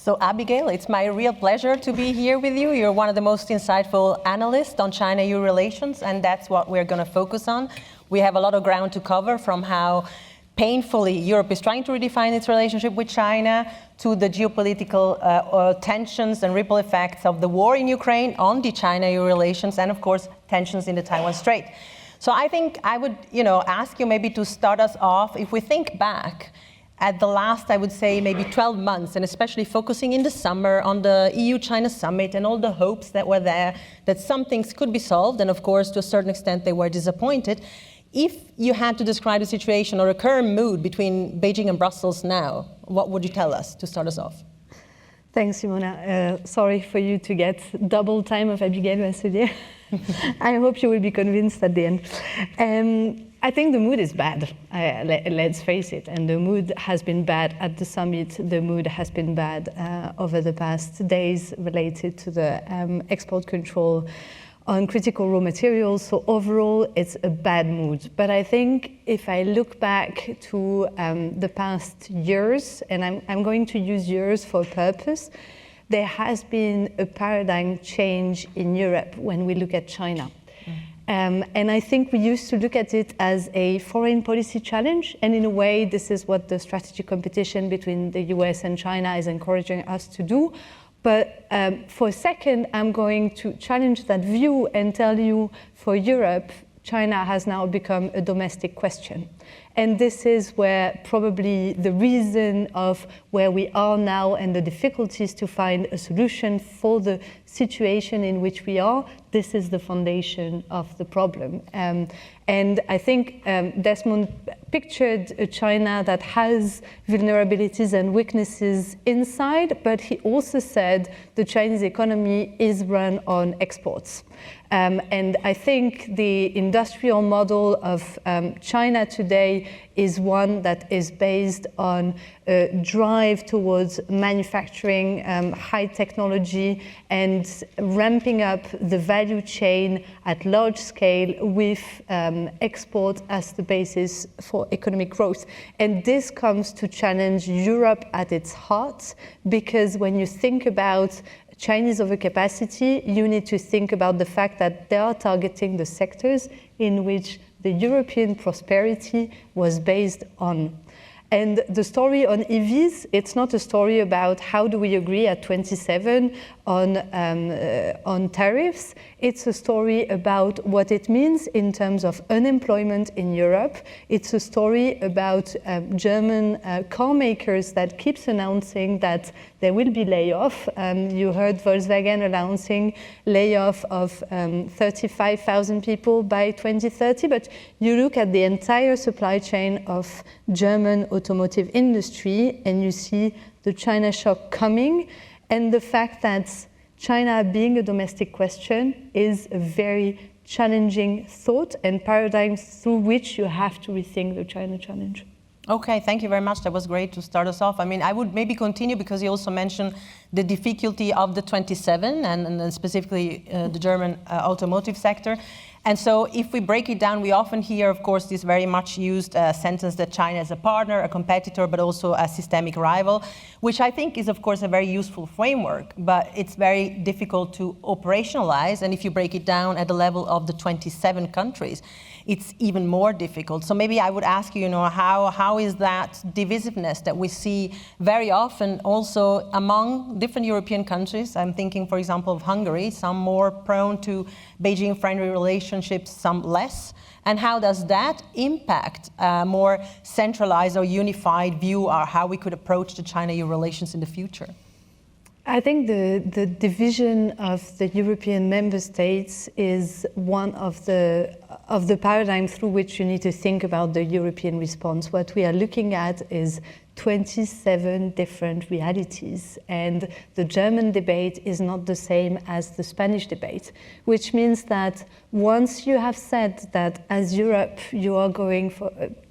So Abigail, it's my real pleasure to be here with you. You're one of the most insightful analysts on China-EU relations, and that's what we're going to focus on. We have a lot of ground to cover, from how painfully Europe is trying to redefine its relationship with China, to the geopolitical tensions and ripple effects of the war in Ukraine on the China-EU relations, and of course, tensions in the Taiwan Strait. So I think I would, ask you maybe to start us off, if we think back at the last, I would say, maybe 12 months, and especially focusing in the summer on the EU-China summit and all the hopes that were there, that some things could be solved, and of course, to a certain extent, they were disappointed. If you had to describe the situation or a current mood between Beijing and Brussels now, what would you tell us to start us off? Thanks, Simona. Sorry for you to get double time of Abigaël Vasselier. I hope you will be convinced at the end. I think the mood is bad, let's face it, and the mood has been bad at the summit. The mood has been bad over the past days related to the export control on critical raw materials. So overall, it's a bad mood. But I think if I look back to the past years, and I'm going to use years for purpose, there has been a paradigm change in Europe when we look at China. And I think we used to look at it as a foreign policy challenge, and in a way, this is what the strategic competition between the US and China is encouraging us to do. But for a second, I'm going to challenge that view and tell you, for Europe, China has now become a domestic question. And this is where probably the reason of where we are now and the difficulties to find a solution for the situation in which we are, this is the foundation of the problem. And I think Desmond pictured a China that has vulnerabilities and weaknesses inside, but he also said the Chinese economy is run on exports. And I think the industrial model of China today is one that is based on a drive towards manufacturing, high technology, and ramping up the value chain at large scale with export as the basis for economic growth. And this comes to challenge Europe at its heart, because when you think about Chinese overcapacity, you need to think about the fact that they are targeting the sectors in which the European prosperity was based on. And the story on EVs, it's not a story about how do we agree at 27 on tariffs. It's a story about what it means in terms of unemployment in Europe. It's a story about German car makers that keeps announcing that there will be layoff. You heard Volkswagen announcing layoff of 35,000 people by 2030, but you look at the entire supply chain of German automotive industry and you see the China shock coming, and the fact that China being a domestic question is a very challenging thought and paradigm through which you have to rethink the China challenge. Okay, thank you very much. That was great to start us off. I mean, I would maybe continue, because you also mentioned the difficulty of the 27 and specifically the German automotive sector. And so if we break it down, we often hear, of course, this very much used sentence that China is a partner, a competitor, but also a systemic rival, which I think is, of course, a very useful framework, but it's very difficult to operationalize. And if you break it down at the level of the 27 countries, it's even more difficult. So maybe I would ask you, how is that divisiveness that we see very often also among different European countries? I'm thinking, for example, of Hungary, some more prone to Beijing-friendly relationships, some less. And how does that impact a more centralized or unified view or how we could approach the China-EU relations in the future? I think the division of the European member states is one of the paradigms through which you need to think about the European response. What we are looking at is 27 different realities, and the German debate is not the same as the Spanish debate, which means that once you have said that as Europe you are going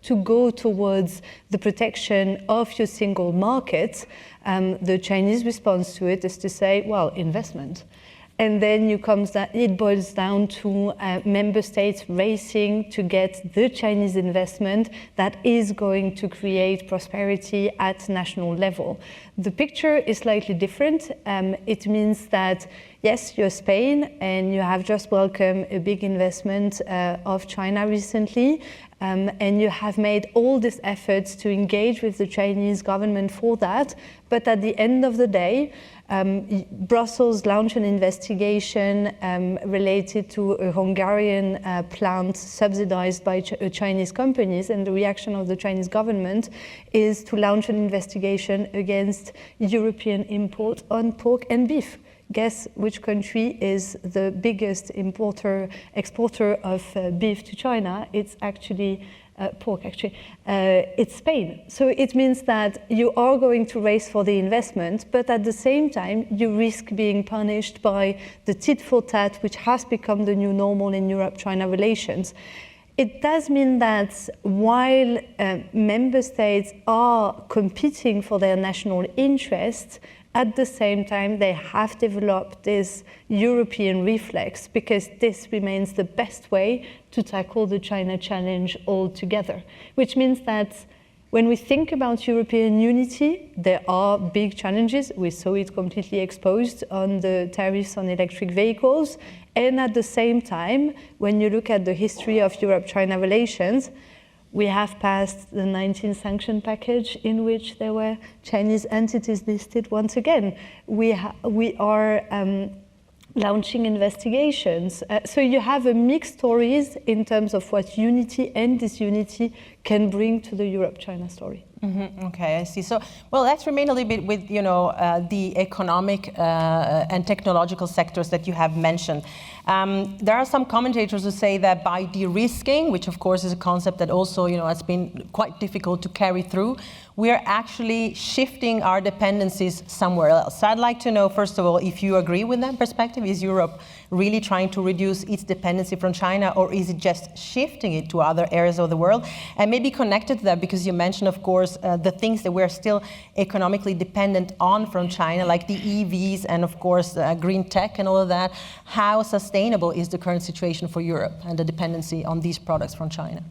to go towards the protection of your single market, the Chinese response to it is to say, well, investment. And then it boils down to member states racing to get the Chinese investment that is going to create prosperity at national level. The picture is slightly different. It means that, yes, you're Spain and you have just welcomed a big investment of China recently, and you have made all these efforts to engage with the Chinese government for that. But at the end of the day, Brussels launched an investigation related to a Hungarian plant subsidized by Chinese companies, and the reaction of the Chinese government is to launch an investigation against European import on pork and beef. Guess which country is the biggest exporter of beef to China? It's actually pork, actually. It's Spain. So it means that you are going to race for the investment, but at the same time, you risk being punished by the tit for tat, which has become the new normal in Europe-China relations. It does mean that while member states are competing for their national interests, at the same time, they have developed this European reflex because this remains the best way to tackle the China challenge altogether, which means that when we think about European unity, there are big challenges. We saw it completely exposed on the tariffs on electric vehicles. And at the same time, when you look at the history of Europe-China relations, we have passed the 19th sanction package in which there were Chinese entities listed once again. We are launching investigations. So you have a mixed stories in terms of what unity and disunity can bring to the Europe-China story. Mm-hmm. Okay, I see. So, well, let's remain a little bit with, the economic and technological sectors that you have mentioned. There are some commentators who say that by de-risking, which of course is a concept that also, has been quite difficult to carry through, we are actually shifting our dependencies somewhere else. So I'd like to know, first of all, if you agree with that perspective. Is Europe really trying to reduce its dependency from China, or is it just shifting it to other areas of the world? And maybe connected to that, because you mentioned, of course, the things that we're still economically dependent on from China, like the EVs and, of course, green tech and all of that. How sustainable is the current situation for Europe and the dependency on these products from China?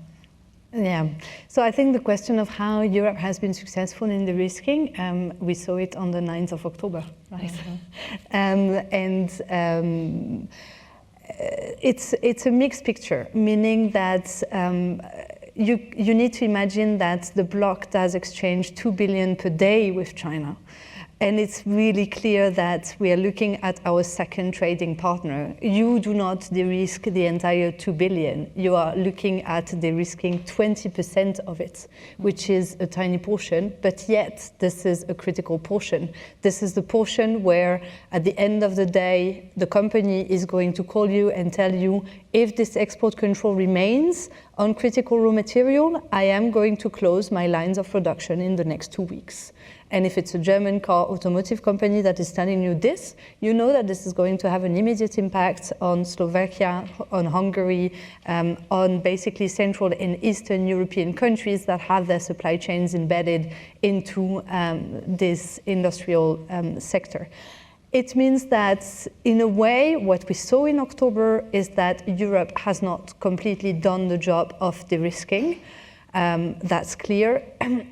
Yeah, so I think the question of how Europe has been successful in the risking, we saw it on the 9th of October, right? Mm-hmm. It's a mixed picture, meaning that you need to imagine that the bloc does exchange 2 billion per day with China. And it's really clear that we are looking at our second trading partner. You do not de-risk the entire 2 billion. You are looking at de-risking 20% of it, which is a tiny portion, but yet this is a critical portion. This is the portion where at the end of the day, the company is going to call you and tell you, if this export control remains on critical raw material, I am going to close my lines of production in the next 2 weeks. And if it's a German car automotive company that is telling you this, you know that this is going to have an immediate impact on Slovakia, on Hungary, on basically Central and Eastern European countries that have their supply chains embedded into this industrial sector. It means that, in a way, what we saw in October is that Europe has not completely done the job of de-risking. That's clear.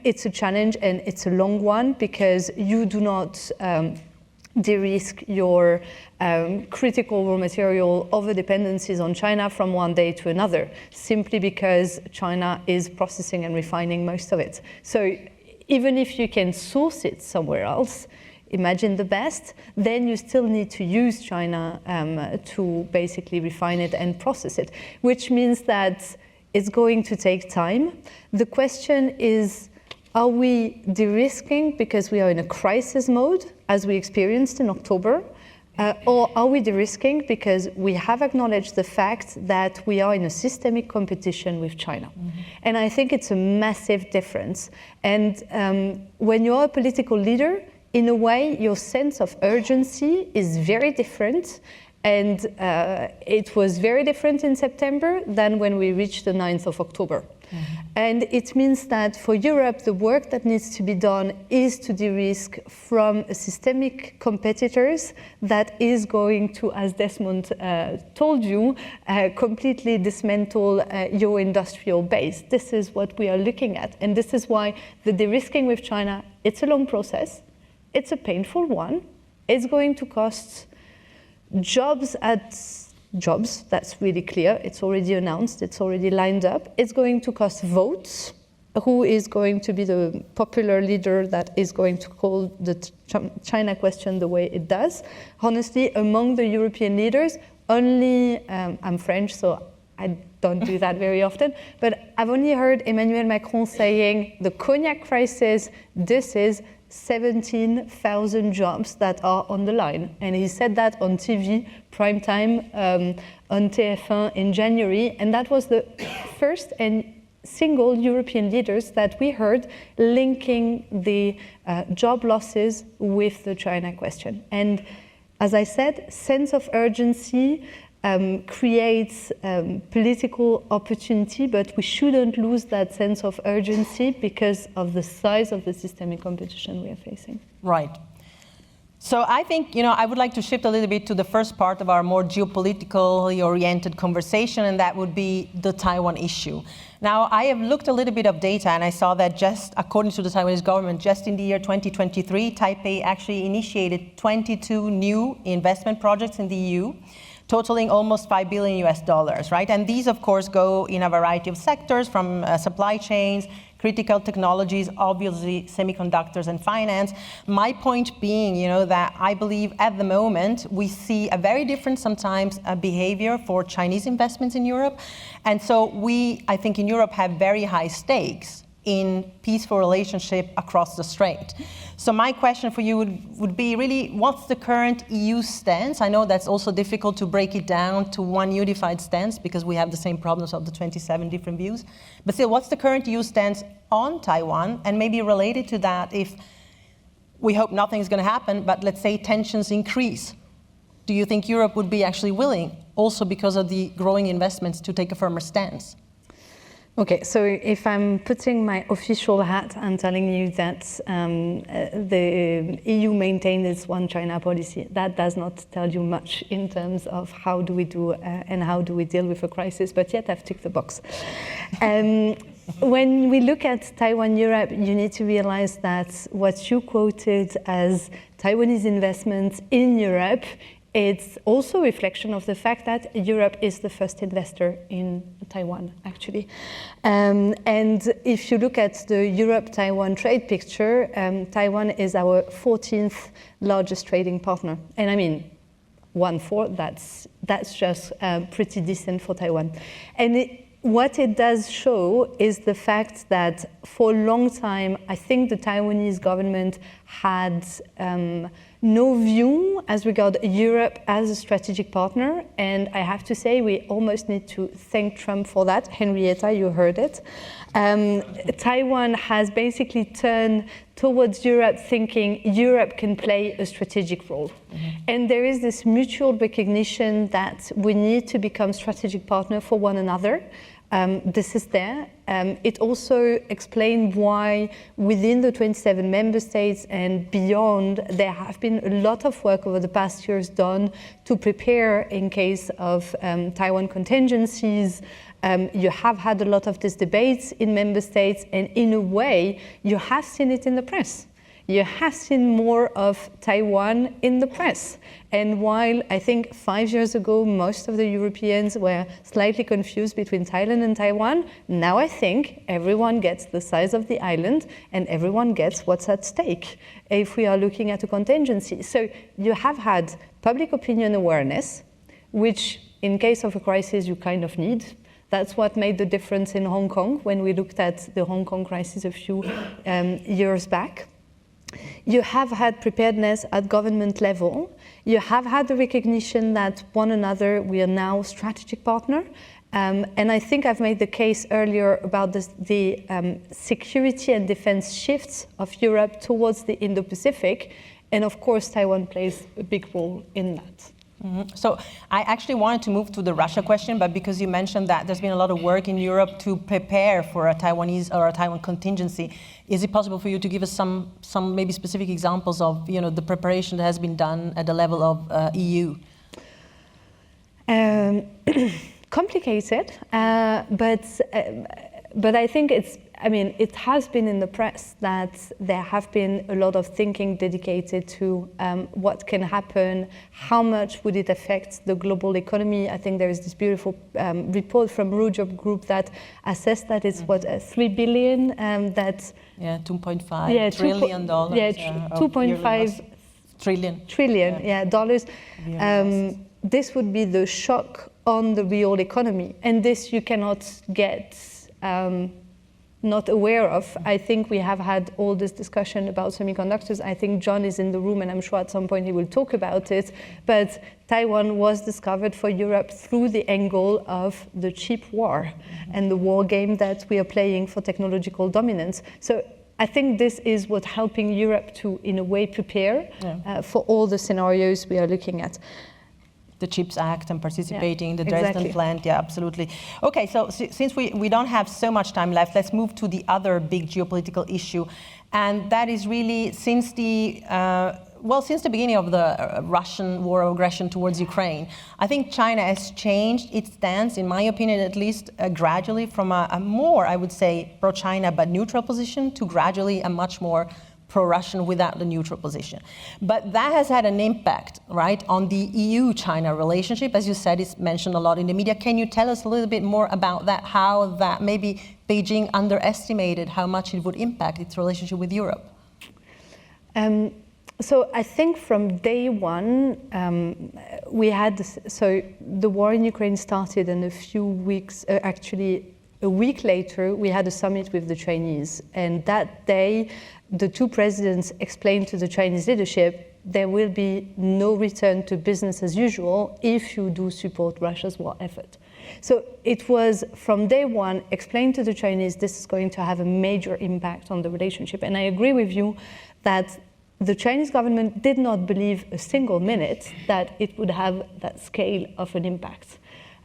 It's a challenge and it's a long one because you do not de-risk your critical raw material over dependencies on China from one day to another, simply because China is processing and refining most of it. So even if you can source it somewhere else, imagine the best, then you still need to use China to basically refine it and process it, which means that it's going to take time. The question is, are we de-risking because we are in a crisis mode, as we experienced in October, or are we de-risking because we have acknowledged the fact that we are in a systemic competition with China? Mm-hmm. And I think it's a massive difference. And when you're a political leader, in a way, your sense of urgency is very different. And it was very different in September than when we reached the 9th of October. And it means that for Europe, the work that needs to be done is to de-risk from systemic competitors that is going to, as Desmond told you, completely dismantle your industrial base. This is what we are looking at. And this is why the de-risking with China, it's a long process. It's a painful one. It's going to cost jobs, that's really clear. It's already announced, it's already lined up. It's going to cost votes. Who is going to be the popular leader that is going to call the China question the way it does? Honestly, among the European leaders, only, I'm French, so I don't do that very often, but I've only heard Emmanuel Macron saying the cognac crisis, this is 17,000 jobs that are on the line. And he said that on TV, prime time, on TF1 in January. And that was the first and single European leaders that we heard linking the job losses with the China question. And as I said, sense of urgency creates political opportunity, but we shouldn't lose that sense of urgency because of the size of the systemic competition we are facing. Right. So I think, I would like to shift a little bit to the first part of our more geopolitically oriented conversation, and that would be the Taiwan issue. Now, I have looked a little bit of data, and I saw that just according to the Taiwanese government, just in the year 2023, Taipei actually initiated 22 new investment projects in the EU, totaling almost $5 billion, right? And these, of course, go in a variety of sectors, from supply chains, critical technologies, obviously semiconductors and finance. My point being, that I believe at the moment we see a very different sometimes behavior for Chinese investments in Europe. And so we, I think in Europe, have very high stakes in peaceful relationship across the strait. So my question for you would be really, what's the current EU stance? I know that's also difficult to break it down to one unified stance because we have the same problems of the 27 different views. But still, what's the current EU stance on Taiwan? And maybe related to that, if we hope nothing's going to happen, but let's say tensions increase, do you think Europe would be actually willing, also because of the growing investments, to take a firmer stance? Okay, so if I'm putting my official hat and telling you that the EU maintains its one China policy, that does not tell you much in terms of how do we do and how do we deal with a crisis, but yet I've ticked the box. When we look at Taiwan, Europe, you need to realize that what you quoted as Taiwanese investments in Europe, it's also a reflection of the fact that Europe is the first investor in Taiwan, actually. And if you look at the Europe-Taiwan trade picture, Taiwan is our 14th largest trading partner. And I mean, 1/4, that's just pretty decent for Taiwan. And what it does show is the fact that for a long time, I think the Taiwanese government had no view as regard Europe as a strategic partner. And I have to say, we almost need to thank Trump for that. Henrietta, you heard it. Taiwan has basically turned towards Europe thinking Europe can play a strategic role. Mm-hmm. And there is this mutual recognition that we need to become strategic partner for one another. This is there. It also explained why within the 27 member states and beyond, there have been a lot of work over the past years done to prepare in case of Taiwan contingencies. You have had a lot of these debates in member states, and in a way, you have seen it in the press. You have seen more of Taiwan in the press. And while I think 5 years ago, most of the Europeans were slightly confused between Thailand and Taiwan, now I think everyone gets the size of the island and everyone gets what's at stake if we are looking at a contingency. So you have had public opinion awareness, which in case of a crisis you kind of need. That's what made the difference in Hong Kong when we looked at the Hong Kong crisis a few years back. You have had preparedness at government level. You have had the recognition that one another, we are now strategic partner. And I think I've made the case earlier about the security and defense shifts of Europe towards the Indo-Pacific. And of course, Taiwan plays a big role in that. So I actually wanted to move to the Russia question, but because you mentioned that there's been a lot of work in Europe to prepare for a Taiwanese or a Taiwan contingency, is it possible for you to give us some maybe specific examples of the preparation that has been done at the level of EU? Complicated, but I think it has been in the press that there have been a lot of thinking dedicated to what can happen, how much would it affect the global economy. I think there is this beautiful report from Rojop Group that assessed that it's 3 billion, that... Yeah, $2.5 trillion. Yeah, 2.5 trillion dollars. This would be the shock on the real economy, and this you cannot get not aware of. I think we have had all this discussion about semiconductors. I think John is in the room, and I'm sure at some point he will talk about it. But Taiwan was discovered for Europe through the angle of the cheap war and the war game that we are playing for technological dominance. So I think this is what helping Europe to, in a way, prepare for all the scenarios we are looking at. The CHIPS Act and participating in the Dresden plant, absolutely. Okay, so since we don't have so much time left, let's move to the other big geopolitical issue, and that is really since the beginning of the Russian war of aggression towards Ukraine, I think China has changed its stance, in my opinion, at least gradually from a more, I would say, pro-China but neutral position to gradually a much more pro-Russian without the neutral position. But that has had an impact, right, on the EU-China relationship. As you said, it's mentioned a lot in the media. Can you tell us a little bit more about that, how that maybe Beijing underestimated how much it would impact its relationship with Europe? So I think from day one, we had, so the war in Ukraine started, and a few weeks, actually a week later, we had a summit with the Chinese. And that day, the two presidents explained to the Chinese leadership, there will be no return to business as usual if you do support Russia's war effort. So it was from day one explained to the Chinese this is going to have a major impact on the relationship. And I agree with you that the Chinese government did not believe a single minute that it would have that scale of an impact.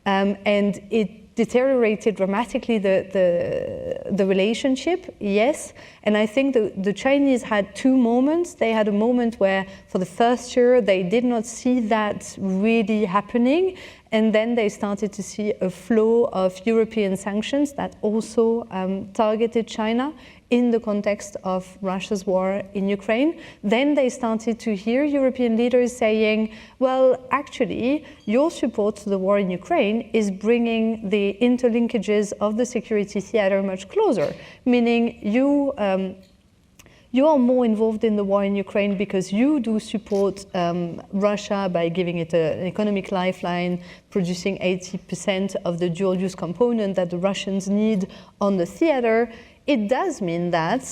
And it deteriorated dramatically the relationship, yes. And I think the Chinese had two moments. They had a moment where for the first year they did not see that really happening. And then they started to see a flow of European sanctions that also targeted China in the context of Russia's war in Ukraine. Then they started to hear European leaders saying, well, actually, your support to the war in Ukraine is bringing the interlinkages of the security theater much closer, meaning you are more involved in the war in Ukraine because you do support Russia by giving it an economic lifeline, producing 80% of the dual-use component that the Russians need on the theater. It does mean that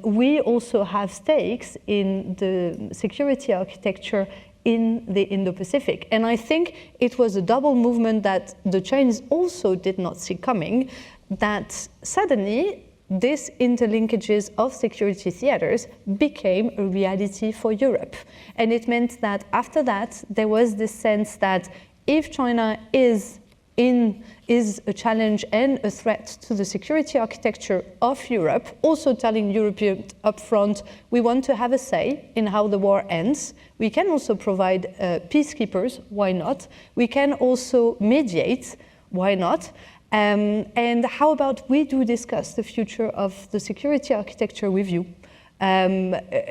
we also have stakes in the security architecture in the Indo-Pacific. And I think it was a double movement that the Chinese also did not see coming, that suddenly these interlinkages of security theaters became a reality for Europe. And it meant that after that, there was this sense that if China is a challenge and a threat to the security architecture of Europe, also telling Europeans up front, we want to have a say in how the war ends. We can also provide peacekeepers, why not? We can also mediate, why not? And how about we do discuss the future of the security architecture with you?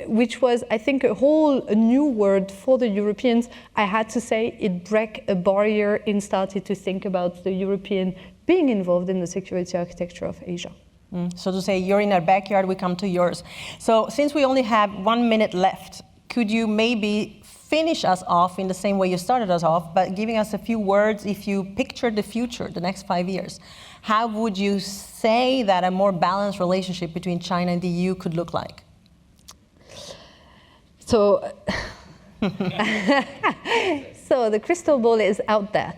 Which was, I think, a new word for the Europeans. I had to say it broke a barrier and started to think about the European being involved in the security architecture of Asia. So to say, you're in our backyard, we come to yours. So since we only have 1 minute left, could you maybe finish us off in the same way you started us off, but giving us a few words, if you picture the future, the next 5 years, how would you say that a more balanced relationship between China and the EU could look like? So, so the crystal ball is out there.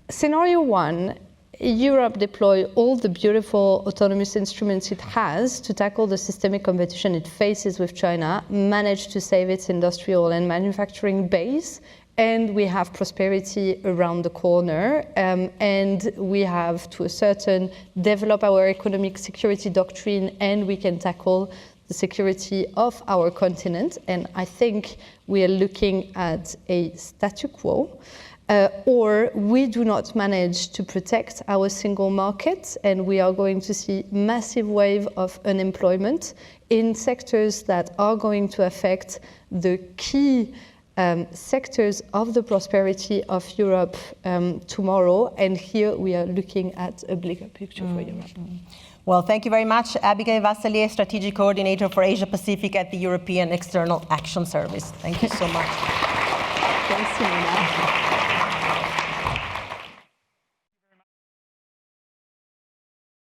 Scenario one Europe deploy all the beautiful autonomous instruments it has to tackle the systemic competition it faces with China, manage to save its industrial and manufacturing base, and we have prosperity around the corner, and we have, to a certain, develop our economic security doctrine, and we can tackle the security of our continent. And I think we are looking at a statu quo, or we do not manage to protect our single market, and we are going to see massive wave of unemployment in sectors that are going to affect the key sectors of the prosperity of Europe tomorrow. And here we are looking at a bleaker picture for Europe. Well, thank you very much, Abigaël Vasselier, Strategic Coordinator for Asia Pacific at the European External Action Service. Thank you so much. Thanks, Simona.